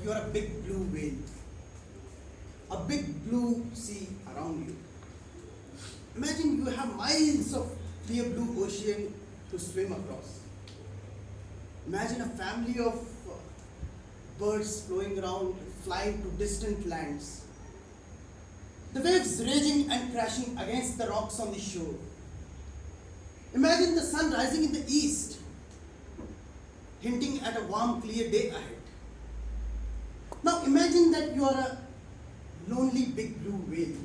you're a big blue whale, a big blue sea around you. Imagine you have miles of clear blue ocean to swim across. Imagine a family of birds flowing around, flying to distant lands. The waves raging and crashing against the rocks on the shore. Imagine the sun rising in the east, hinting at a warm, clear day ahead. Now imagine that you are a lonely big blue whale,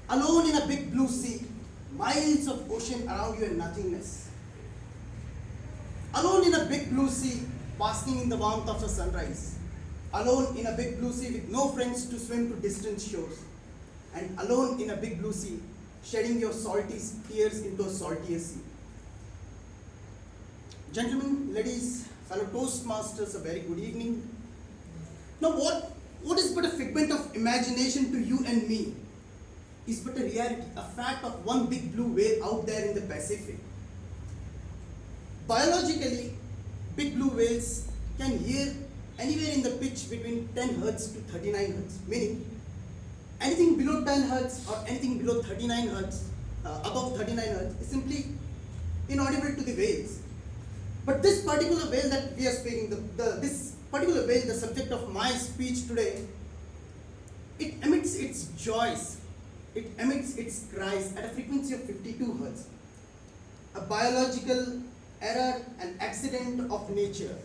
alone in a big blue sea, miles of ocean around you and nothingness. Alone in a big blue sea, basking in the warmth of the sunrise. Alone in a big blue sea with no friends to swim to distant shores. And alone in a big blue sea, shedding your salty tears into a saltier sea. Gentlemen, ladies, fellow Toastmasters, a very good evening. Now what is but a figment of imagination to you and me is but a reality, a fact of one big blue whale out there in the Pacific. Biologically, big blue whales can hear anywhere in the pitch between 10 hertz to 39 hertz, meaning anything below 10 hertz or anything below 39 hertz, above 39 hertz is simply inaudible to the whales. But this particular whale that we are speaking, this particular whale, the subject of my speech today, it emits its joys, it emits its cries at a frequency of 52 hertz. A biological error, an accident of nature.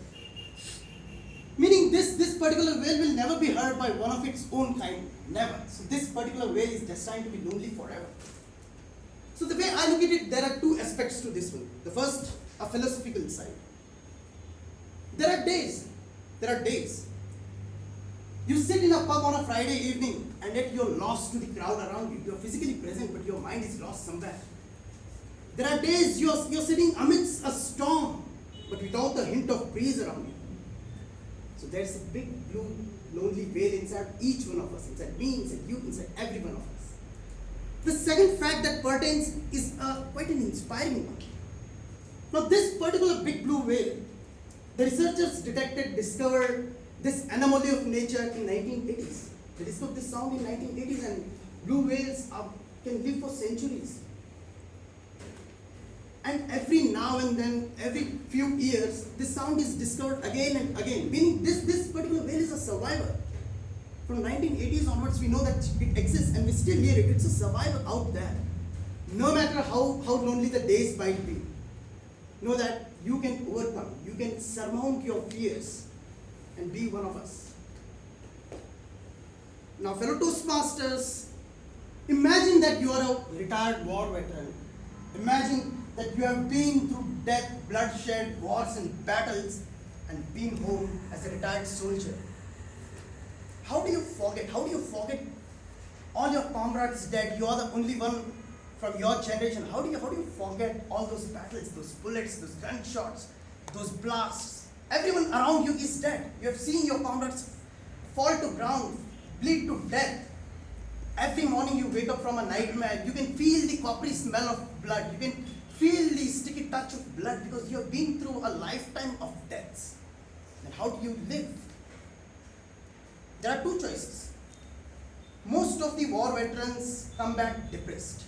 Meaning this particular whale will never be heard by one of its own kind. Never. So this particular whale is destined to be lonely forever. So the way I look at it, there are two aspects to this one. The first, a philosophical side. There are days. You sit in a pub on a Friday evening and yet you're lost to the crowd around you. You're physically present but your mind is lost somewhere. There are days you're sitting amidst a storm but without a hint of breeze around you. So there's a big blue lonely whale inside each one of us, inside me, inside you, inside every one of us. The second fact that pertains is quite an inspiring one. Now this particular big blue whale, the researchers discovered this anomaly of nature in 1980s. They discovered this sound in 1980s and blue whales can live for centuries. And every now and then, every few years, this sound is discovered again and again. Meaning this particular whale is a survivor. From 1980s onwards, we know that it exists and we still hear it. It's a survivor out there. No matter how lonely the days might be, know that you can overcome, you can surmount your fears and be one of us. Now, fellow Toastmasters, imagine that you are a retired war veteran. Imagine that you have been through death, bloodshed, wars and battles and been home as a retired soldier. How do you forget all your comrades dead? You are the only one from your generation. How do you forget all those battles, those bullets, those gunshots, those blasts? Everyone around you is dead. You have seen your comrades fall to ground, bleed to death. Every morning you wake up from a nightmare. You can feel the coppery smell of blood. You can feel the sticky touch of blood because you have been through a lifetime of deaths. Then how do you live? There are two choices. Most of the war veterans come back depressed.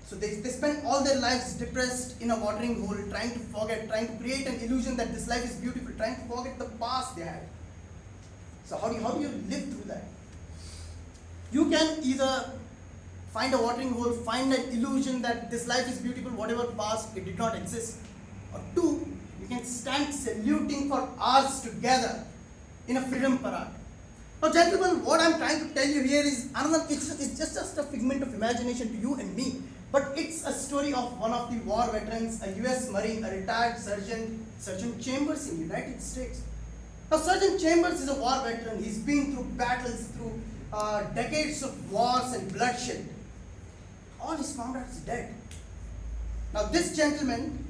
So they spend all their lives depressed in a watering hole, trying to forget, trying to create an illusion that this life is beautiful, trying to forget the past they had. So how do you live through that? You can either find a watering hole, find an illusion that this life is beautiful, whatever past, it did not exist. Or two, you can stand saluting for hours together in a freedom parade. Now gentlemen, what I'm trying to tell you here is it's just a figment of imagination to you and me. But it's a story of one of the war veterans, a US Marine, a retired Sergeant Chambers in the United States. Now Sergeant Chambers is a war veteran. He's been through battles, through decades of wars and bloodshed. All his comrades dead. Now this gentleman,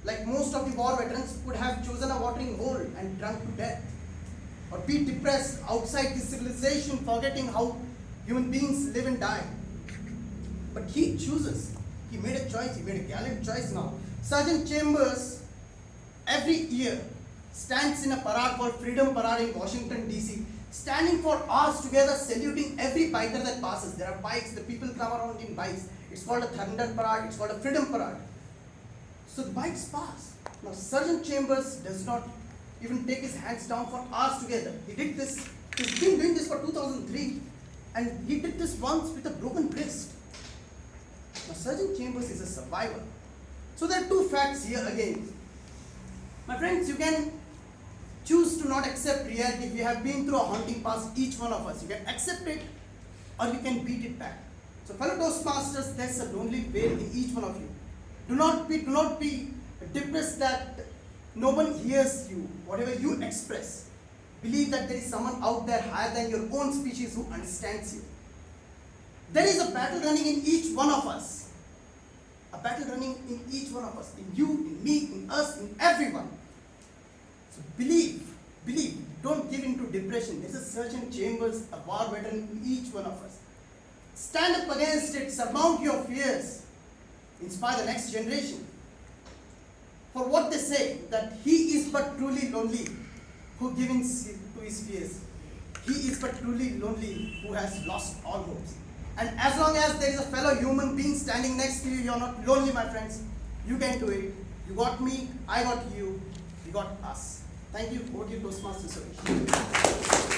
like most of the war veterans, could have chosen a watering hole and drunk to death. Or be depressed outside the civilization, forgetting how human beings live and die. But he chooses. He made a choice. He made a gallant choice now. Sergeant Chambers, every year, stands in a parade called Freedom Parade in Washington DC, standing for hours together, saluting every biker that passes. There are bikes, the people come around in bikes. It's called a Thunder Parade, it's called a Freedom Parade. So the bikes pass. Now Sergeant Chambers does not even take his hands down for hours together. He did this, he's been doing this for 2003, and he did this once with a broken wrist. Now Sergeant Chambers is a survivor. So there are two facts here again. My friends, you can choose to not accept reality. If you have been through a haunting past, each one of us, you can accept it or you can beat it back. So fellow Toastmasters, there's a lonely wail in each one of you. Do not be depressed that no one hears you, whatever you express. Believe that there is someone out there higher than your own species who understands you. There is a battle running in each one of us. A battle running in each one of us. In you, in me, in us, in everyone. So believe. Don't give in to depression. There's a Sergeant Chambers, a war veteran in each one of us. Stand up against it. Surmount your fears. Inspire the next generation. For what they say, that he is but truly lonely who gives in to his fears. He is but truly lonely who has lost all hopes. And as long as there is a fellow human being standing next to you, you're not lonely, my friends. You can do it. You got me, I got you, we got us. Thank you. Over to you, Toastmaster Suresh.